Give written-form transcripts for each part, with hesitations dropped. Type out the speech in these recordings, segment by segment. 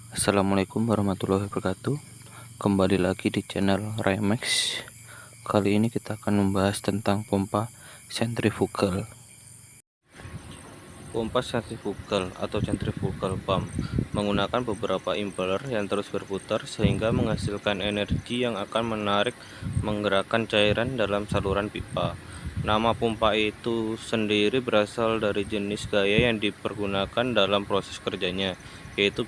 Assalamualaikum warahmatullahi wabarakatuh. Kembali lagi di channel Remax. Kali ini kita akan membahas tentang pompa sentrifugal. Pompa sentrifugal atau centrifugal pump menggunakan beberapa impeller yang terus berputar sehingga menghasilkan energi yang akan menggerakkan cairan dalam saluran pipa. Nama pompa itu sendiri berasal dari jenis gaya yang dipergunakan dalam proses kerjanya, yaitu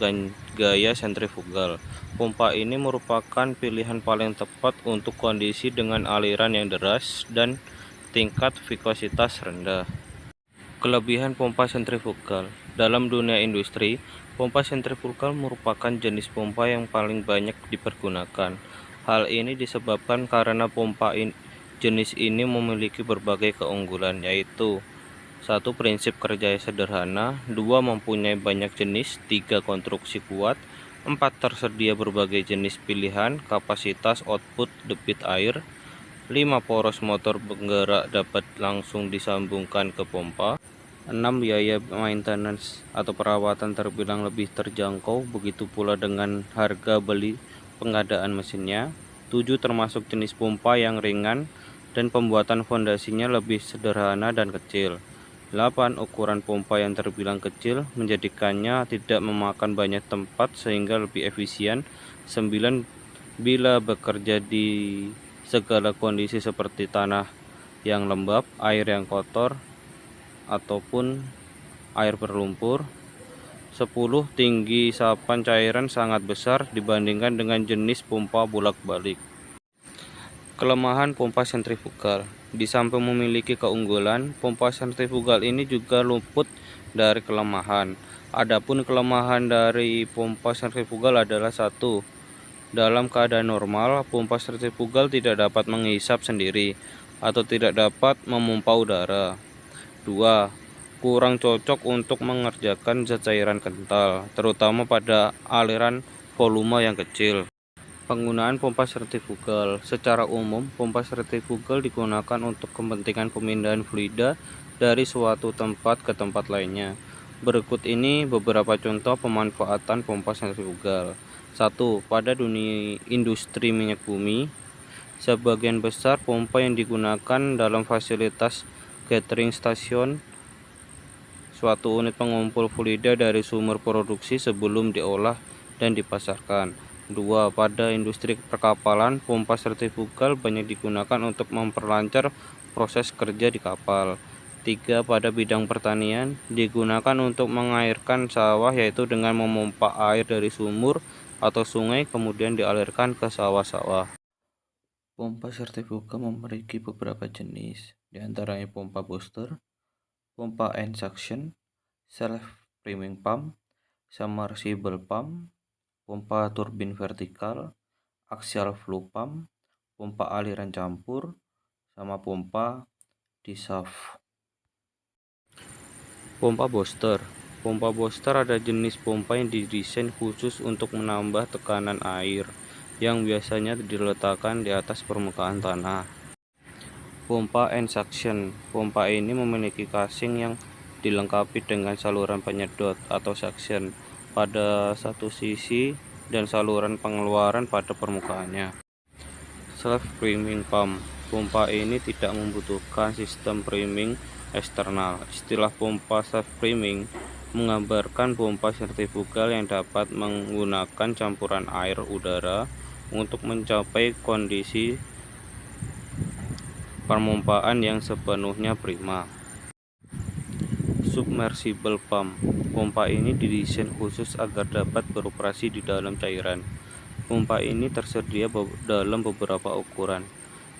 gaya sentrifugal. Pompa ini merupakan pilihan paling tepat untuk kondisi dengan aliran yang deras dan tingkat viskositas rendah. Kelebihan pompa sentrifugal. Dalam dunia industri, pompa sentrifugal merupakan jenis pompa yang paling banyak dipergunakan. Hal ini disebabkan karena jenis ini memiliki berbagai keunggulan, yaitu 1. Prinsip kerja sederhana, 2. Mempunyai banyak jenis, 3. Konstruksi kuat, 4. Tersedia berbagai jenis pilihan, kapasitas output debit air, 5. Poros motor penggerak dapat langsung disambungkan ke pompa, 6. Biaya maintenance atau perawatan terbilang lebih terjangkau, begitu pula dengan harga beli pengadaan mesinnya, 7. Termasuk jenis pompa yang ringan dan pembuatan fondasinya lebih sederhana dan kecil, 8. Ukuran pompa yang terbilang kecil menjadikannya tidak memakan banyak tempat sehingga lebih efisien, 9. Bila bekerja di segala kondisi seperti tanah yang lembab, air yang kotor, ataupun air berlumpur. 10. Tinggi sapan cairan sangat besar dibandingkan dengan jenis pompa bolak-balik. Kelemahan pompa sentrifugal. Di samping memiliki keunggulan, pompa sentrifugal ini juga luput dari kelemahan. Adapun kelemahan dari pompa sentrifugal adalah 1. Dalam keadaan normal, pompa sentrifugal tidak dapat menghisap sendiri atau tidak dapat memompa udara. 2. Kurang cocok untuk mengerjakan zat cairan kental, terutama pada aliran volume yang kecil. Penggunaan pompa sentrifugal. Secara umum, pompa sentrifugal digunakan untuk kepentingan pemindahan fluida dari suatu tempat ke tempat lainnya. Berikut ini beberapa contoh pemanfaatan pompa sentrifugal. 1. Pada dunia industri minyak bumi, sebagian besar pompa yang digunakan dalam fasilitas gathering station, suatu unit pengumpul fluida dari sumber produksi sebelum diolah dan dipasarkan. 2. Pada industri perkapalan, pompa sentrifugal banyak digunakan untuk memperlancar proses kerja di kapal. 3. Pada bidang pertanian, digunakan untuk mengairkan sawah, yaitu dengan memompa air dari sumur atau sungai kemudian dialirkan ke sawah-sawah. Pompa sentrifugal memiliki beberapa jenis, diantaranya pompa booster, pompa end suction, self-priming pump, submersible pump, pompa turbin vertikal, axial flow pump, pompa aliran campur, sama pompa di-shaft. Pompa booster. Pompa booster ada jenis pompa yang didesain khusus untuk menambah tekanan air yang biasanya diletakkan di atas permukaan tanah. Pompa end suction. Pompa ini memiliki casing yang dilengkapi dengan saluran penyedot atau suction pada satu sisi dan saluran pengeluaran pada permukaannya. Self-priming pump. Pompa ini tidak membutuhkan sistem priming eksternal. Istilah pompa self-priming menggambarkan pompa sentrifugal yang dapat menggunakan campuran air udara untuk mencapai kondisi pemompaan yang sepenuhnya prima. Submersible pump. Pompa ini didesain khusus agar dapat beroperasi di dalam cairan. Pompa ini tersedia dalam beberapa ukuran,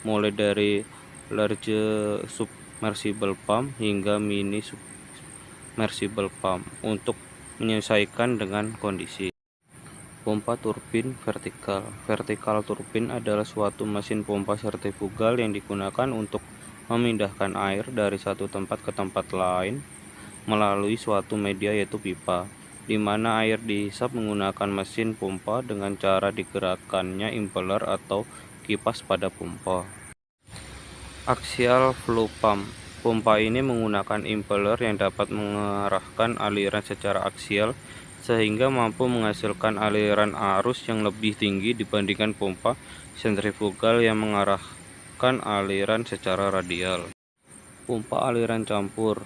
mulai dari large submersible pump hingga mini submersible pump untuk menyesuaikan dengan kondisi. Pompa turbin vertikal. Vertikal turbin adalah suatu mesin pompa sentrifugal yang digunakan untuk memindahkan air dari satu tempat ke tempat lain melalui suatu media, yaitu pipa, di mana air dihisap menggunakan mesin pompa dengan cara digerakkannya impeller atau kipas pada pompa. Axial flow pump. Pompa ini menggunakan impeller yang dapat mengarahkan aliran secara aksial sehingga mampu menghasilkan aliran arus yang lebih tinggi dibandingkan pompa sentrifugal yang mengarahkan aliran secara radial. Pompa aliran campur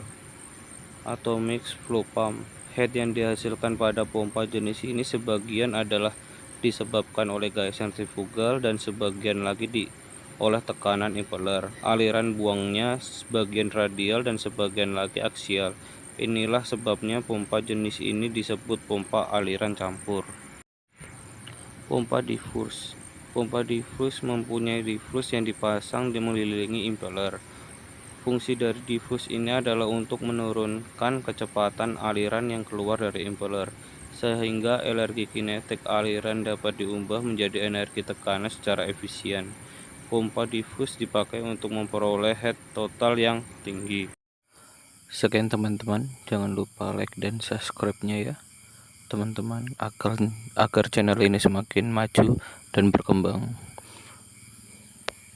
atau mixed flow pump. Head yang dihasilkan pada pompa jenis ini sebagian adalah disebabkan oleh gaya sentrifugal dan sebagian lagi oleh tekanan impeller. Aliran buangnya sebagian radial dan sebagian lagi aksial. Inilah sebabnya pompa jenis ini disebut pompa aliran campur. Pompa diffuse. Pompa diffuse mempunyai diffuse yang dipasang di mengelilingi impeller. Fungsi dari diffuse ini adalah untuk menurunkan kecepatan aliran yang keluar dari impeller, sehingga energi kinetik aliran dapat diubah menjadi energi tekanan secara efisien. Pompa diffuse dipakai untuk memperoleh head total yang tinggi. Sekian teman-teman, jangan lupa like dan subscribe-nya ya teman-teman, agar channel ini semakin maju dan berkembang.